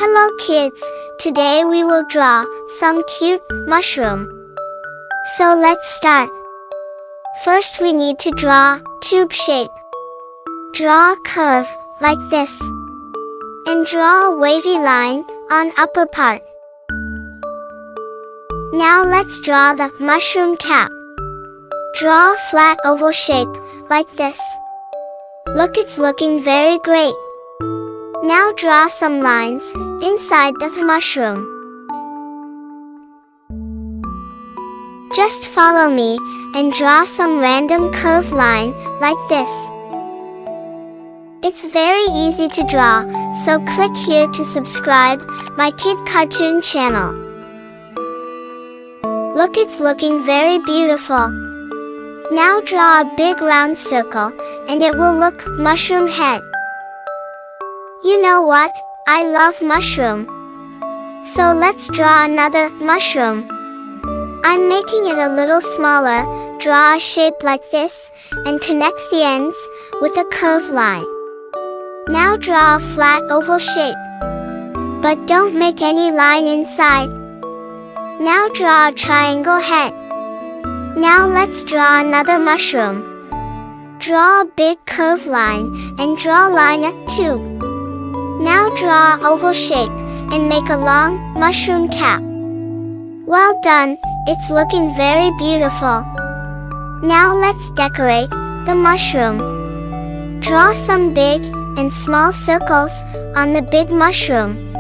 Hello kids, today we will draw some cute mushroom. So let's start. First we need to draw tube shape. Draw a curve like this. And draw a wavy line on upper part. Now let's draw the mushroom cap. Draw a flat oval shape like this. Look, it's looking very great. Now draw some lines inside the mushroom. Just follow me and draw some random curved line like this. It's very easy to draw, so click here to subscribe my kid cartoon channel. Look, it's looking very beautiful. Now draw a big round circle and it will look mushroom head. You know what? I love mushroom. So let's draw another mushroom. I'm making it a little smaller. Draw a shape like this and connect the ends with a curved line. Now draw a flat oval shape. But don't make any line inside. Now draw a triangle head. Now let's draw another mushroom. Draw a big curved line and draw a line at 2. Now draw an oval shape and make a long mushroom cap. Well done, it's looking very beautiful. Now let's decorate the mushroom. Draw some big and small circles on the big mushroom.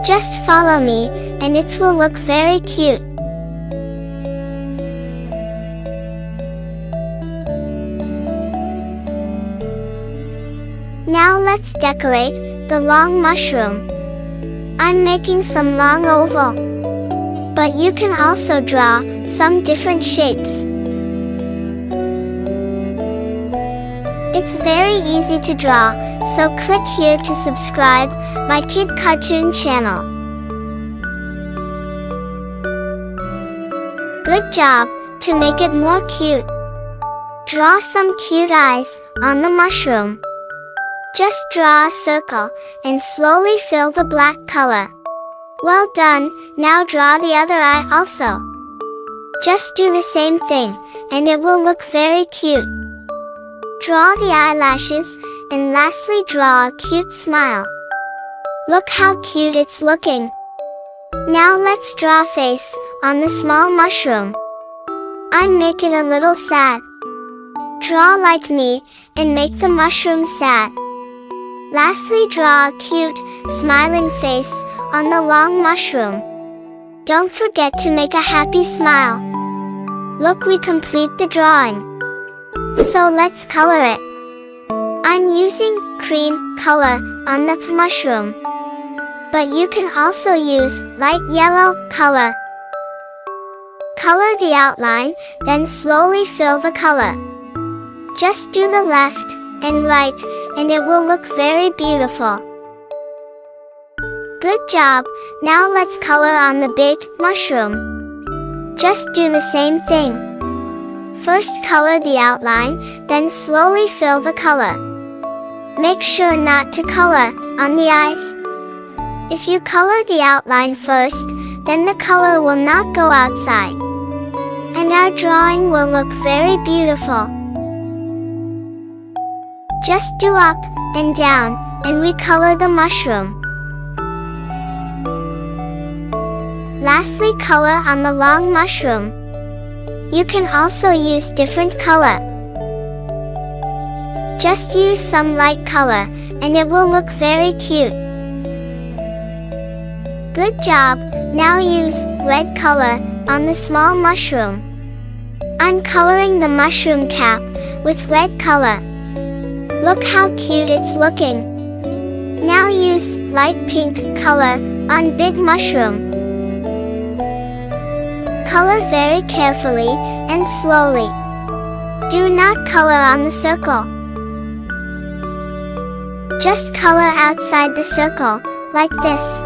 Just follow me and it will look very cute. Now let's decorate the long mushroom. I'm making some long oval. But you can also draw some different shapes. It's very easy to draw, so click here to subscribe my kid cartoon channel. Good job! To make it more cute, draw some cute eyes on the mushroom. Just draw a circle and slowly fill the black color. Well done, now draw the other eye also. Just do the same thing, and it will look very cute. Draw the eyelashes, and lastly draw a cute smile. Look how cute it's looking. Now let's draw a face on the small mushroom. I'm making a little sad. Draw like me, and make the mushroom sad. Lastly, draw a cute, smiling face on the long mushroom. Don't forget to make a happy smile. Look, we complete the drawing. So let's color it. I'm using cream color on the mushroom. But you can also use light yellow color. Color the outline, then slowly fill the color. Just do the left and right, and it will look very beautiful. Good job! Now let's color on the big mushroom. Just do the same thing. First color the outline, then slowly fill the color. Make sure not to color on the eyes. If you color the outline first, then the color will not go outside. And our drawing will look very beautiful. Just do up and down, and we color the mushroom. Lastly, color on the long mushroom. You can also use different color. Just use some light color, and it will look very cute. Good job! Now use red color on the small mushroom. I'm coloring the mushroom cap with red color. Look how cute it's looking. Now use light pink color on big mushroom. Color very carefully and slowly. Do not color on the circle. Just color outside the circle, like this.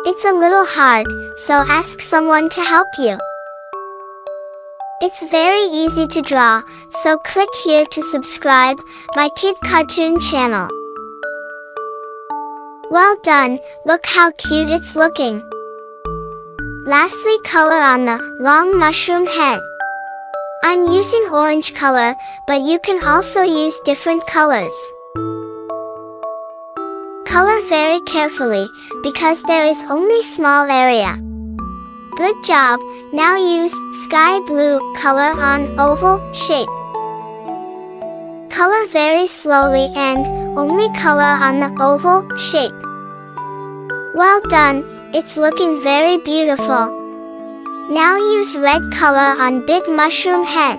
It's a little hard, so ask someone to help you. It's very easy to draw, so click here to subscribe my kid cartoon channel. Well done, look how cute it's looking. Lastly, color on the long mushroom head. I'm using orange color, but you can also use different colors. Color very carefully, because there is only small area. Good job, now use sky blue color on oval shape. Color very slowly and only color on the oval shape. Well done, it's looking very beautiful. Now use red color on big mushroom head.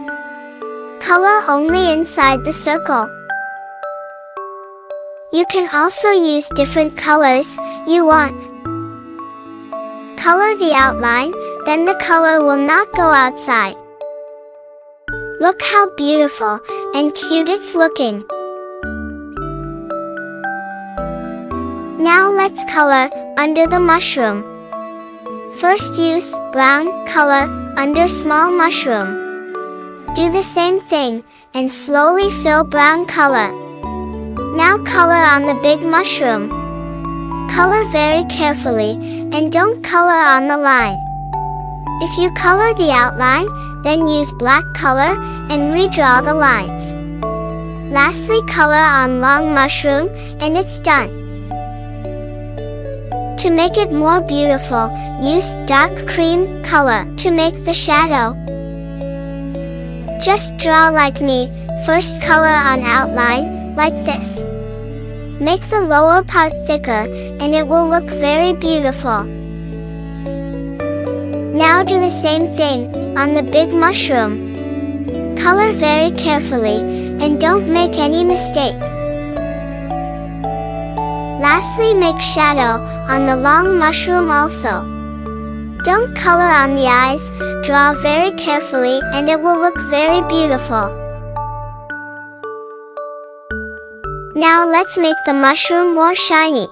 Color only inside the circle. You can also use different colors you want. Color the outline, then the color will not go outside. Look how beautiful and cute it's looking. Now let's color under the mushroom. First use brown color under small mushroom. Do the same thing and slowly fill brown color. Now color on the big mushroom. Color very carefully and don't color on the line. If you color the outline, then use black color and redraw the lines. Lastly, color on long mushroom and it's done. To make it more beautiful, use dark cream color to make the shadow. Just draw like me, first color on outline, like this. Make the lower part thicker, and it will look very beautiful. Now do the same thing on the big mushroom. Color very carefully, and don't make any mistake. Lastly, make shadow on the long mushroom also. Don't color on the eyes, draw very carefully and it will look very beautiful. Now let's make the mushroom more shiny.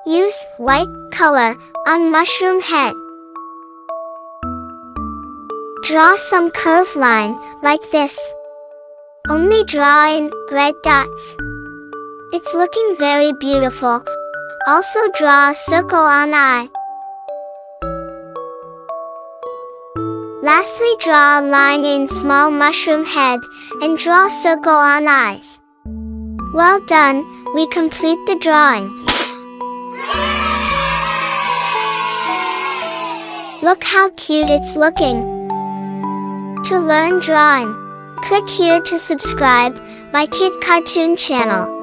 Use white color on mushroom head. Draw some curved line, like this. Only draw in red dots. It's looking very beautiful. Also draw a circle on eye. Lastly, draw a line in small mushroom head and draw a circle on eyes. Well done, we complete the drawing. Look how cute it's looking. To learn drawing, click here to subscribe my kid cartoon channel.